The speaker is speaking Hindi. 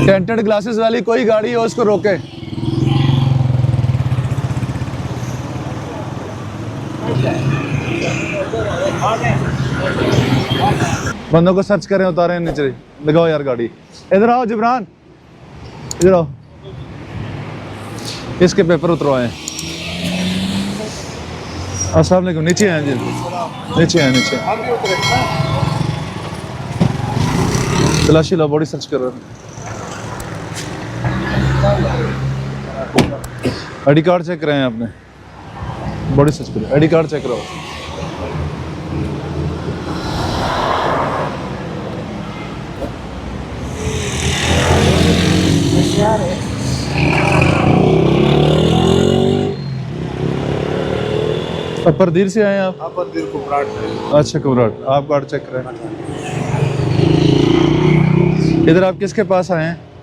टेंटेड ग्लासेस वाली कोई गाड़ी हो उसको रोके। बंदों को सर्च करें, उतारें नीचे, लगाओ यार गाड़ी। इधर आओ जिब्रान, इधर आओ, इसके पेपर उतरवाएं। अस्सलाम वालेकुम, नीचे आए जी, नीचे आए, नीचे। तलाशी लो, बॉडी सर्च कर रहे हैं। आईडी कार्ड चेक कराएं आपने, बॉडी सर्च करो, आईडी कार्ड चेक कराओ। परदीर से आए आप? परदीर कुबराट। अच्छा कुबराट, आप कार्ड चेक कराएं। इधर आप किसके पास आए हैं?